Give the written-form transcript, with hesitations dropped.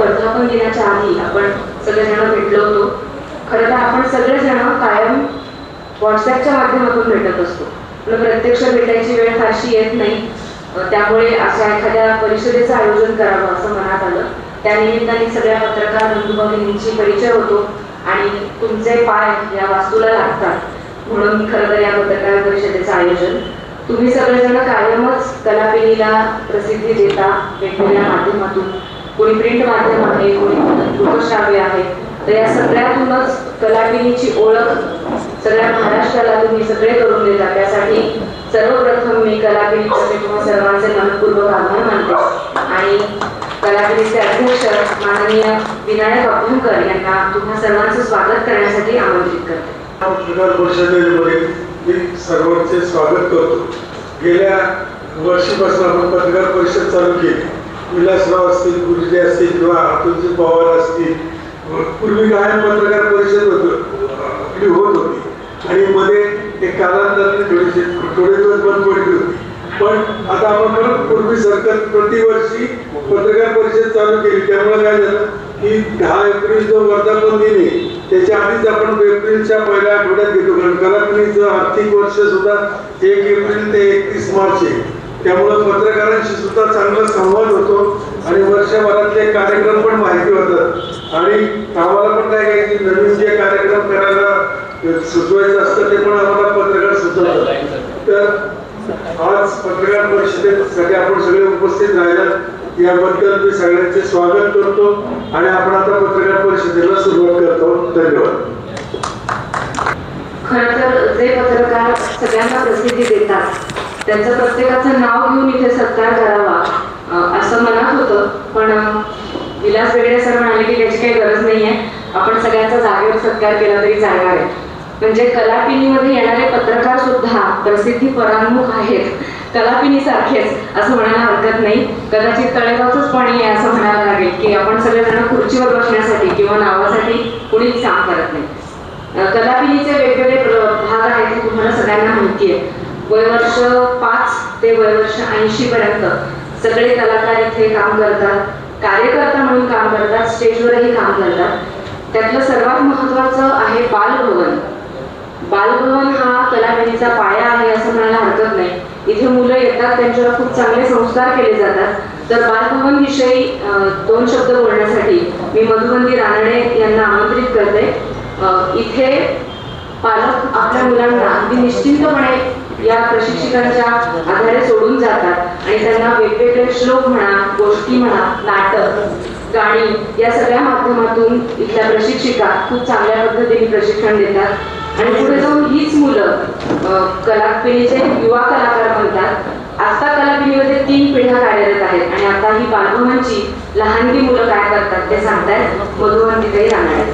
वर्धापन दिनाच्या आधी आपण सगळेजण भेटलो होतो. खरं तर आपण सगळेजण कायम व्हॉट्सॲपच्या माध्यमातून भेटत असतो, पण प्रत्यक्ष भेटायची वेळ फारशी येत नाही. त्यामुळे अशा एखाद्या परिषदेचं आयोजन करावं असं मनात आलं. त्यानिमित्ताने सगळ्या पत्रकार बंधू भगिनींची परिचय होतो आणि तुमचे पाय या वास्तूला लागतात म्हणून मी खरं तर या पत्रकार परिषदेचं आयोजन. तुम्ही सगळेजण कायमच कलापिनीला प्रसिद्धी देता वेगवेगळ्या माध्यमातून. कोणी प्रिंट माध्यम आहे, कोणी दृकश्राव्य आहे. तर या सगळ्यातूनच कलापिनीची ओळख सगळ्या महाराष्ट्राला तुम्ही सगळे करून देता. त्यासाठी सर्वप्रथम मी कलापिनीचे तुम्हा सर्वांचे मनपूर्वक आभार मानते आणि कलापिनीचे अध्यक्ष माननीय विनायक अभ्यंकर यांना तुम्हा सर्वांचं स्वागत करण्यासाठी आमंत्रित करते. पत्रकार परिषदेमध्ये मी सर्वांचे स्वागत करतो. गेल्या वर्षीपासून आपण पत्रकार परिषद चालू केली. विलासराव असतील, गुरुजी असतील किंवा अतुलजी पवार असतील. पूर्वी काय पत्रकार परिषद आपली होत होती आणि मध्ये एक कालांतराने थोडे दिवस बंद पडली होती. पण आता आपण परत पूर्वी सरकार प्रतिवर्षी पत्रकार परिषद चालू केली. त्यामुळे काय झालं की 10 एप्रिल जो वर्धापन दिन आहे त्याच्या आधीच आपण एप्रिलच्या पहिल्या आठवड्यात घेतो. कारण कलापिनीचं आर्थिक वर्ष सुद्धा 1 एप्रिल ते 31 मार्च आहे. त्यामुळं पत्रकारांशी सुद्धा चांगला संवाद होतो आणि वर्षभरातले कार्यक्रम पण माहिती होतात. आणि आम्हाला पण काय काय की नवीन जे कार्यक्रम करायला सुचवायचं असतं ते पण आम्हाला पत्रकार सुचवतात. तर आज पत्रकार परिषदेत आपण सगळे उपस्थित राहिलात याबद्दल मी सगळ्यांचे स्वागत करतो आणि आपण आता पत्रकार परिषदेला सुरुवात करतो. धन्यवाद. खरं तर जे पत्रकार सगळ्यांना प्रसिद्धी देतात त्यांचं प्रत्येकाचं नाव घेऊन इथे सत्कार करावा असं मनात होतं. पण विलास वेगळे सर म्हणाले की त्याची काही गरज नाही आहे, आपण सगळ्यांचा जागेवर सत्कार केला तरी चालणार आहे. म्हणजे कलापिनीमध्ये येणारे पत्रकार सुद्धा प्रसिद्धी परांमुख आहेत, कलापिनी सारखेच असं म्हणायला हरकत नाही. कदाचित तळेगावचंच पाणी आहे असं म्हणायला लागेल की आपण सगळेजण खुर्चीवर बसण्यासाठी किंवा नावासाठी कुणीच काम करत नाही. कलापिनीचे वेगवेगळे भाग आहेत हे तुम्हाला सगळ्यांना माहिती आहे. वयवर्ष 5 ते वयवर्ष 80 पर्यंत सगळे कलाकार इथे काम करतात, कार्यकर्ता म्हणून काम करतात, स्टेजवरही काम करतात. त्यातलं सर्वात महत्त्वाचं आहे बालभवन. बालभवन हा कलापिनीचा पाया आहे असं म्हणायला हरकत नाही. इथे मुलं येतात, त्यांच्यावर खूप चांगले संस्कार केले जातात. तर बालभवन विषयी 2 शब्द बोलण्यासाठी मी मधुबंदी रानडे यांना आमंत्रित करते. इथे पालक आपल्या मुलांना अगदी निश्चिंतपणे या प्रशिक्षकांच्या आधारे सोडून जातात आणि त्यांना वेगवेगळे श्लोक म्हणा, गोष्टी म्हणा, नाटक, गाणी या सगळ्या माध्यमातून इथल्या प्रशिक्षिका खूप चांगल्या पद्धतीने प्रशिक्षण देतात आणि पुढे जाऊन हीच मुलं कलापिनीचे युवा कलाकार बनतात. आता कलापिनीमध्ये 3 पिढ्या कार्यरत आहेत आणि आता ही बालभवनची लहानगी मुलं काय करतात ते सांगतायत मधुबंदी रानडे.